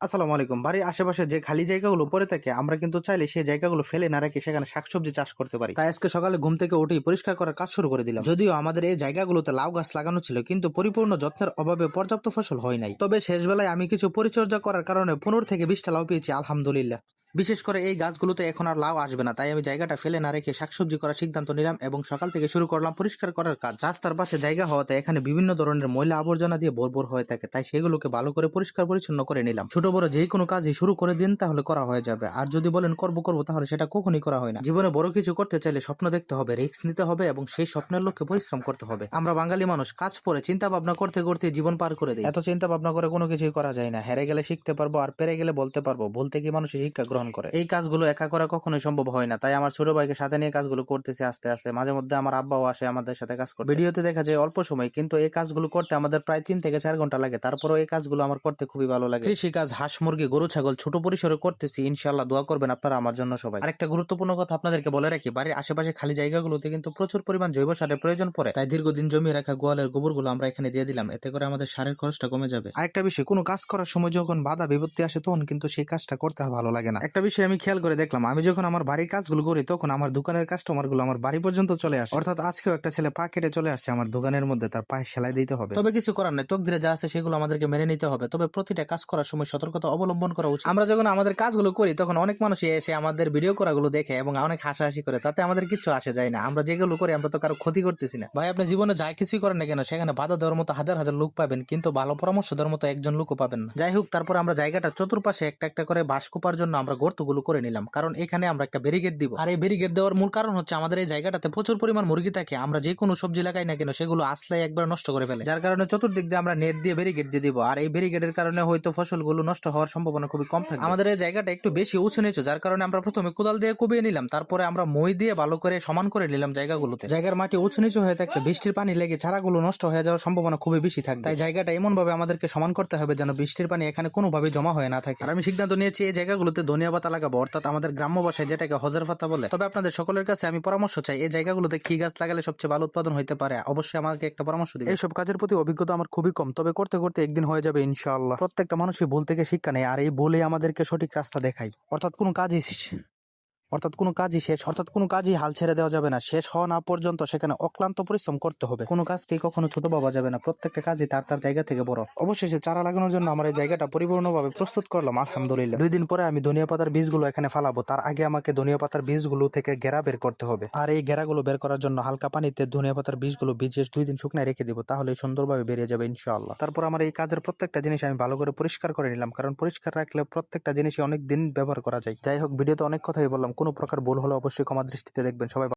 আসসালামু আলাইকুম। বাড়ির আশেপাশে যে খালি জায়গাগুলো পড়ে থাকে আমরা কিন্তু চাইলে সেই জায়গাগুলো ফেলে না রেখে সেখানে শাকসবজি চাষ করতে পারি। তাই আজকে সকালে ঘুম থেকে উঠেই পরিষ্কার করার কাজ শুরু করে দিলাম। যদিও আমাদের এই জায়গাগুলোতে লাউ গাছ লাগানো ছিল, কিন্তু পরিপূর্ণ যত্নের অভাবে পর্যাপ্ত ফসল হয় নাই। তবে শেষ বেলায় আমি কিছু পরিচর্যা করার কারণে 15 থেকে 20টা লাউ পেয়েছি, আলহামদুলিল্লাহ। বিশেষ করে এই গাছগুলোতে এখন আর লাউ আসবে না, তাই আমি জায়গাটা ফেলে না রেখে শাকসবজি করার সিদ্ধান্ত নিলাম এবং সকাল থেকে শুরু করলাম পরিষ্কার করার কাজ। রাস্তার পাশে জায়গা হওয়াতে এখানে বিভিন্ন ধরনের ময়লা আবর্জনা দিয়ে ভরপুর হয়ে থাকে, তাই সেগুলোকে ভালো করে পরিষ্কার পরিচ্ছন্ন করে নিলাম। ছোট বড় যে কোনো কাজই শুরু করে দিন, তাহলে করা হয়ে যাবে। আর যদি বলেন করবো তাহলে সেটা কখনই করা হয় না। জীবনে বড় কিছু করতে চাইলে স্বপ্ন দেখতে হবে, রিস্ক নিতে হবে এবং সেই স্বপ্নের লক্ষ্যে পরিশ্রম করতে হবে। আমরা বাঙালি মানুষ কাজ পরে চিন্তা ভাবনা করতে করতে জীবন পার করে দিই। এত চিন্তা ভাবনা করে কোনো কিছুই করা যায় না। হেরে গেলে শিখতে পারবো, আর পেরে গেলে বলতে পারবো। ভুল থেকে মানুষ শিক্ষা গ্রহণ করে। এই কাজগুলো একা করা কখনোই সম্ভব হয় না, তাই আমার ছোট ভাইকে সাথে নিয়ে কাজগুলো করতেছি আস্তে আস্তে। মাঝে মধ্যে আমার আব্বাও আসে আমাদের সাথে কাজ করতে। ভিডিওতে দেখা যায় অল্প সময়, কিন্তু এই কাজগুলো করতে আমাদের প্রায় 3 থেকে 4 ঘন্টা লাগে। তারপরেও এই কাজগুলো আমার করতে খুবই ভালো লাগে। কৃষি কাজ, হাঁস মুরগি গরু ছাগল ছোট পরিসরে করতেছি, ইনশাআল্লাহ দোয়া করবেন আপনারা আমার জন্য সবাই। আরেকটা গুরুত্বপূর্ণ কথা আপনাদেরকে বলে রাখি, বাড়ির আশেপাশে খালি জায়গাগুলোতে কিন্তু প্রচুর পরিমাণ জৈব সারের প্রয়োজন পড়ে। তাই দীর্ঘদিন জমিয়ে রাখা গোয়ালের গোবরগুলো আমরা এখানে দিয়ে দিলাম, এতে করে আমাদের সারের খরচটা কমে যাবে। আরেকটা বিষয়, কোনো কাজ করার সময় যখন বাধা বিপত্তি আসে তখন কিন্তু সেই কাজটা করতে আর ভালো লাগে না। একটা বিষয় আমি খেয়াল করে দেখলাম, আমি যখন আমার বাড়ির কাজগুলো করি তখন আমার দোকানের কাস্টমার গুলো আমার বাড়ি পর্যন্ত চলে আসে। অর্থাৎ আজকেও একটা ছেলে পা কেটে চলে আসছে আমার দোকানের মধ্যে, তার পায়ে সেলাই দিতে হবে। তবে কিছু করার নেই, তকদিরে যা আছে সেগুলো আমাদেরকে মেনে নিতে হবে। তবে প্রতিটা কাজ করার সময় সতর্কতা অবলম্বন করা উচিত। আমরা যখন আমাদের কাজগুলো করি তখন অনেক মানুষই এসে আমাদের ভিডিও করাগুলো দেখে এবং অনেক হাসাহাসি করে, তাতে আমাদের কিছু আসে যায় না। আমরা যেগুলো করি আমরা তো কারো ক্ষতি করতেছি না। ভাই, আপনি জীবনে যাই কিছুই করেন না কেন, সেখানে বাধা দেওয়ার মতো হাজার হাজার লোক পাবেন, কিন্তু ভালো পরামর্শ দেওয়ার মতো একজন লোকও পাবেন না। যাই হোক, তারপর আমরা জায়গাটা চতুর্পাশে একটা একটা করে বাঁশ কোপার জন্য আমরা গর্তগুলো করে নিলাম, কারণ এখানে আমরা একটা ব্যারিকেড দিব। আর এই ব্যারিকেড দেওয়ার মূল কারণ হচ্ছে আমাদের এই জায়গাটাতে প্রচুর পরিমাণ মুরগি থাকে। আমরা যে কোনো সবজি লাগাই না কেন সেগুলো আসলে একবার নষ্ট করে ফেলে, যার কারণে চতুর্দিক দিয়ে আমরা নেট দিয়ে ব্যারিকেড দিয়ে দিব। আর এই ব্যারিকেডের কারণে হয়তো ফসলগুলো নষ্ট হওয়ার সম্ভাবনা খুবই কম থাকে। আমাদের এই জায়গাটা একটু বেশি উঁচু নিচু, যার কারণে আমরা প্রথমে কোদাল দিয়ে কুবিয়ে নিলাম, তারপরে আমরা মই দিয়ে ভালো করে সমান করে নিলাম জায়গাগুলোতে। জায়গার মাটি উঁচু নিচু হয়ে থাকলে বৃষ্টির পানি লেগে চারাগুলো নষ্ট হয়ে যাওয়ার সম্ভাবনা খুবই বেশি থাকে। তাই জায়গাটা এমন ভাবে আমাদেরকে সমান করতে হবে যেন বৃষ্টির পানি এখানে কোনোভাবে জমা হয়ে না থাকে। আর আমি সিদ্ধান্ত নিয়েছি এই জায়গাগুলোতে ধনিয়া পাতা লাগাবো, অর্থাৎ আমাদের গ্রাম্য ভাষায় যেটাকে হজের পাতা বলে। তবে আপনাদের সকলের কাছে আমি পরামর্শ চাই, এই জায়গাগুলোতে কি গাছ লাগালে সবচেয়ে ভালো উৎপাদন হতে পারে, অবশ্যই আমাকে একটা পরামর্শ দিবেন। এইসব কাজের প্রতি অভিজ্ঞতা আমার খুবই কম, তবে করতে করতে একদিন হয়ে যাবে ইনশাআল্লাহ। প্রত্যেকটা মানুষই ভুল থেকে শিক্ষা নেয়, আর এই ভুলে আমাদেরকে সঠিক রাস্তা দেখায়। অর্থাৎ কোনো কাজই হাল ছেড়ে দেওয়া যাবে না। শেষ হওয়া না পর্যন্ত সেখানে অক্লান্ত পরিশ্রম করতে হবে। কোনো কাজকে কখনো ছোট ভাবা যাবে না, প্রত্যেকটা কাজই তার তার জায়গা থেকে বড়। অবশেষে চারা লাগানোর জন্য আমার এই জায়গাটা পরিপূর্ণভাবে প্রস্তুত করলাম, আলহামদুলিল্লাহ। 2 দিন পরে আমি ধনিয়া পাতার বীজগুলো এখানে ফালাবো। তার আগে আমাকে ধনিয়া পাতার বীজগুলো থেকে গেরা বের করতে হবে, আর এই গেরাগুলো বের করার জন্য হালকা পানিতে ধনিয়া পাতার বীজগুলো ভিজিয়ে 2 দিন শুকনায় রেখে দিব, তাহলে সুন্দরভাবে বেরিয়ে যাবে ইনশাআল্লাহ। তারপর আমার এই কাজের প্রত্যেকটা জিনিস আমি ভালো করে পরিষ্কার করে নিলাম, কারণ পরিষ্কার রাখলে প্রত্যেকটা জিনিসই অনেক দিন ব্যবহার করা যায়। যাই হোক, ভিডিওতে অনেক কথাই বললাম, কোনো প্রকার ভুল হলে অবশ্যই ক্ষমা দৃষ্টিতে দেখবেন। সবাই